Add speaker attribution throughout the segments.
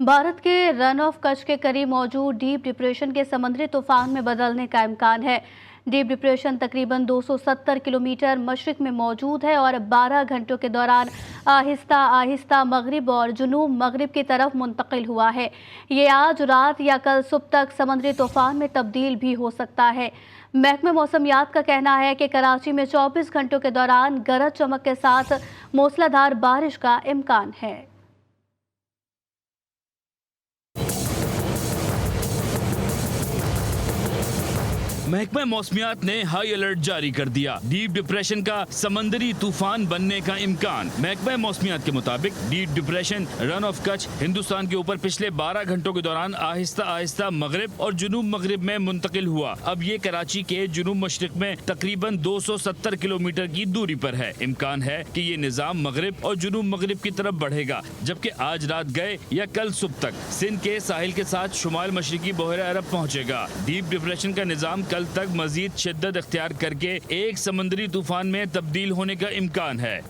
Speaker 1: भारत के run of Kutch के करीब मौजूद डीप डिप्रेशन के समुद्री तूफान में बदलने का इम्कान है। डीप डिप्रेशन तकरीबन 270 किलोमीटर मशरिक में मौजूद है और 12 घंटों के दौरान आहिस्ता आहिस्ता मगरिब और जुनूब मगरिब की तरफ मुंतकिल हुआ है। ये आज रात या कल सुबह तक समुद्री तूफान में तब्दील भी हो सकता है। महकमे मौसमियात का कहना है कि कराची में 24 घंटों के दौरान गरज चमक के साथ मूसलाधार बारिश का इम्कान है।
Speaker 2: महकमा मौसमियात ने हाई अलर्ट जारी कर दिया। डीप डिप्रेशन का समंदरी तूफान बनने का इम्कान। महकमा मौसमियात के मुताबिक deep depression run of Kutch Hindustan के ऊपर पिछले 12 घंटों के दौरान आहिस्ता आहिस्ता मगरिब और जुनूब मगरिब में मुंतकिल हुआ। अब ये कराची के जुनूब मशरिक में तकरीबन 270 किलोमीटर की दूरी पर है। इम्कान है कि ये निजाम मगरिब और जुनूब मगरिब की तरफ बढ़ेगा, जबकि आज रात गए या कल सुबह तक सिंध के साहिल के साथ शुमाल मशरिकी बहरा अरब पहुँचेगा। डीप डिप्रेशन का निजाम कल तक मजीद शिद्दत इख्तियार करके एक समुद्री तूफान में तब्दील होने का इम्कान है।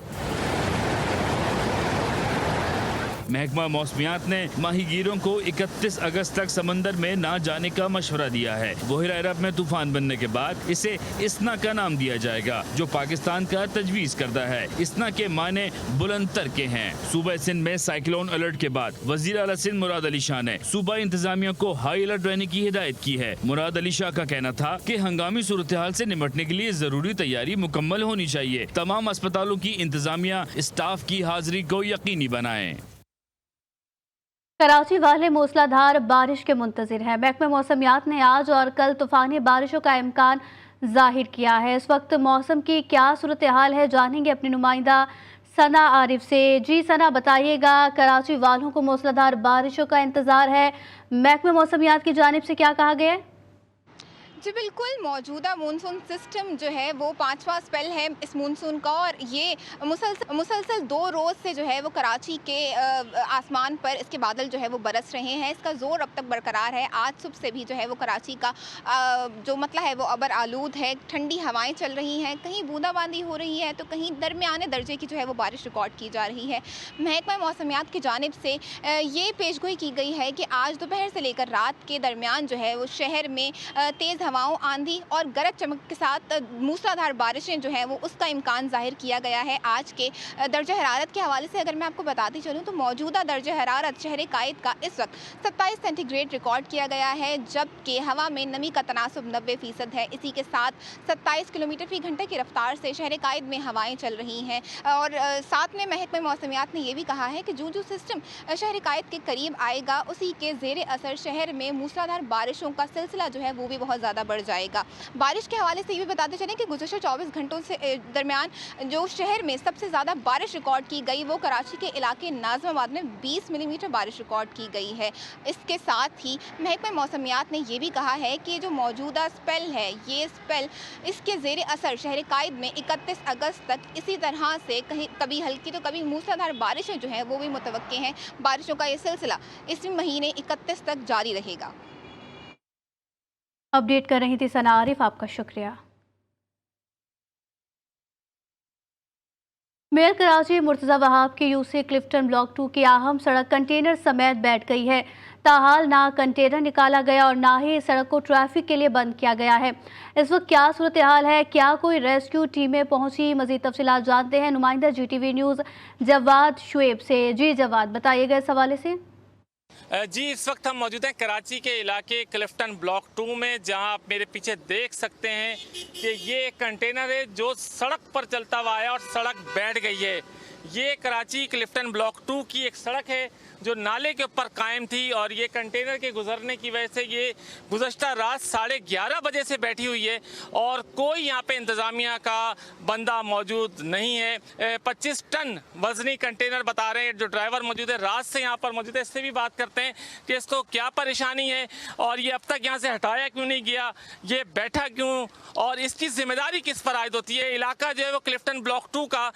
Speaker 2: महकमा मौसमियात ने माहीगीरों को 31 अगस्त तक समंदर में ना जाने का मशवरा दिया है। बहरा अरब में तूफान बनने के बाद इसे इसना का नाम दिया जाएगा, जो पाकिस्तान का तजवीज करता है। इसना के माने बुलंदतर के हैं। सूबा सिंध में साइक्लोन अलर्ट के बाद वजीर आला सिंध मुराद अली शाह ने सूबा इंतजामिया को हाई अलर्ट रहने की हिदायत की है। मुराद अली शाह का कहना था कि हंगामी सूरत हाल से निपटने के लिए जरूरी तैयारी मुकम्मल होनी चाहिए। तमाम अस्पतालों की इंतजामिया स्टाफ की हाजिरी को यकीनी बनाए।
Speaker 1: कराची वाले मूसलाधार बारिश के मुंतजिर हैं। महकमे मौसमियात ने आज और कल तूफानी बारिशों का इम्कान जाहिर किया है। इस वक्त मौसम की क्या सूरत हाल है, जानेंगे अपनी नुमाइंदा सना आरिफ से। जी सना, बताइएगा, कराची वालों को मूसलाधार बारिशों का इंतजार है, महकमे मौसमियात की जानिब से क्या कहा गया है?
Speaker 3: जी बिल्कुल, मौजूदा मानसून सिस्टम जो है वो 5वां स्पेल है इस मानसून का, और ये मुसलसल 2 रोज़ से जो है वो कराची के आसमान पर इसके बादल जो है वो बरस रहे हैं। इसका ज़ोर अब तक बरकरार है। आज सुबह से भी जो है वो कराची का जो मतला है वो अबर आलूद है। ठंडी हवाएं चल रही हैं, कहीं बूंदाबांदी हो रही है तो कहीं दरमियाने दर्जे की जो है वो बारिश रिकॉर्ड की जा रही है। महकमा मौसमियात की जानिब से ये पेशगोई की गई है कि आज दोपहर से लेकर रात के दरमियान जो है वो शहर में तेज़ हवाओं, आंधी और गरज चमक के साथ मूसलाधार बारिशें जो हैं वो उसका इम्कान जाहिर किया गया है। आज के दर्जा हरारत के हवाले से अगर मैं आपको बताती चलूँ तो मौजूदा दर्जा हरारत शहर कायद का इस वक्त 27 सेंटीग्रेड रिकॉर्ड किया गया है, जबकि हवा में नमी का तनासुब 90% है। इसी के साथ 27 किलोमीटर फी घंटे की रफ्तार से शहर कायद में हवाएं चल रही हैं। और साथ में महकमा मौसमियात ने यह भी कहा है कि जो सिस्टम शहर कायद के करीब आएगा उसी के ज़ेर असर शहर में मूसलाधार बारिशों का सिलसिला जो है वो भी बहुत ज़्यादा बढ़ जाएगा। बारिश के हवाले से ये भी बताते चलें कि गुज़श्ता 24 घंटों से दरमियान जो शहर में सबसे ज़्यादा बारिश रिकॉर्ड की गई वो कराची के इलाके नाज़िमाबाद में 20 मिलीमीटर बारिश रिकॉर्ड की गई है। इसके साथ ही महकमा मौसमियात ने यह भी कहा है कि जो मौजूदा स्पेल है, ये स्पेल इसके ज़ेर असर शहर कायद में 31 अगस्त तक इसी तरह से कभी हल्की तो कभी मूसलाधार बारिशें जो हैं वो भी मुतवक्के हैं। बारिशों का ये सिलसिला इस महीने 31 तक जारी रहेगा।
Speaker 1: अपडेट कर रही थी सना आरिफ, आपका शुक्रिया। मेयर कराची मुर्तज़ा वहाब की यूसी क्लिफ्टन ब्लॉक 2 की अहम सड़क कंटेनर समेत बैठ गई है। ताहाल ना कंटेनर निकाला गया और ना ही सड़क को ट्रैफिक के लिए बंद किया गया है। इस वक्त क्या सूरत हाल है, क्या कोई रेस्क्यू टीमें पहुंची, मजीद तफसीलात जानते हैं नुमाइंदा GTV न्यूज़ जवाद शुएब से। जी जवाद, बताइएगा इस हवाले से।
Speaker 4: जी, इस वक्त हम मौजूद हैं कराची के इलाके क्लिफ्टन ब्लॉक 2 में, जहां आप मेरे पीछे देख सकते हैं कि ये कंटेनर है जो सड़क पर चलता हुआ है और सड़क बैठ गई है। ये कराची क्लिफ्टन ब्लॉक 2 की एक सड़क है जो नाले के ऊपर कायम थी और ये कंटेनर के गुजरने की वजह से ये गुज़श्ता रात 11:30 बजे से बैठी हुई है और कोई यहाँ पे इंतज़ामिया का बंदा मौजूद नहीं है। 25 टन वजनी कंटेनर बता रहे हैं जो ड्राइवर मौजूद है, रात से यहाँ पर मौजूद है। इससे भी बात करते हैं कि इसको क्या परेशानी है और ये अब तक यहाँ से हटाया क्यों नहीं गया, ये बैठा क्यों और इसकी जिम्मेदारी किस पर आयद होती है। इलाका जो है वो क्लिफ्टन ब्लॉक 2 का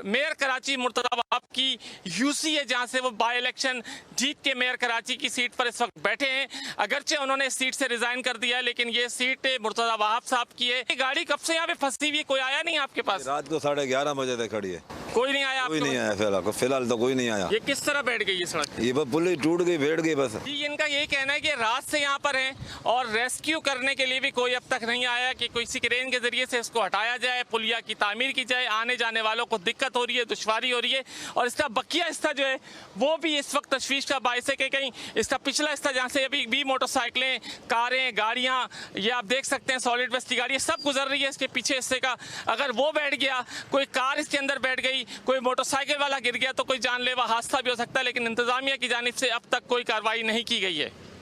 Speaker 4: मेयर कराची मुर्तज़ा वहाब की यूसी है, जहाँ से वो बाय इलेक्शन जीत के मेयर कराची की सीट पर इस वक्त बैठे हैं। अगरचे उन्होंने इस सीट से रिजाइन कर दिया है, लेकिन ये सीट मुर्तज़ा वहाब साहब की है। गाड़ी कब से यहाँ पे फंसी हुई है, कोई आया नहीं आपके पास?
Speaker 5: रात को 11:30 बजे तक खड़ी है।
Speaker 4: कोई नहीं आया
Speaker 5: कोई
Speaker 4: आपके
Speaker 5: नहीं
Speaker 4: पास?
Speaker 5: आया फिलहाल तो कोई नहीं आया।
Speaker 4: ये किस तरह बैठ गई ये सड़क?
Speaker 5: ये बस पुल ही टूट गई, बैठ गई बस।
Speaker 4: जी, इनका यही कहना है कि रात से यहाँ पर हैं और रेस्क्यू करने के लिए भी कोई अब तक नहीं आया कि किसी क्रेन के जरिए से इसको हटाया जाए, पुलिया की तामीर की जाए। आने जाने वालों को दिक्कत हो रही है, दुश्वारी हो रही है और इसका बकिया हिस्सा जो है वो भी इस वक्त तशवीश का बायस है कि कहीं इसका पिछला हिस्सा जहाँ से अभी भी मोटरसाइकिलें, कारें, गाड़ियाँ, ये आप देख सकते हैं सॉलिड वेस्ट की गाड़ी सब गुजर रही है, इसके पीछे हिस्से का अगर वो बैठ गया, कोई कार इसके अंदर बैठ गई, कोई मोटरसाइकिल वाला गिर गया तो कोई जानलेवा हादसा भी हो सकता है। लेकिन इंतजामिया की जानिब से अब तक कोई कार्रवाई नहीं की गई है।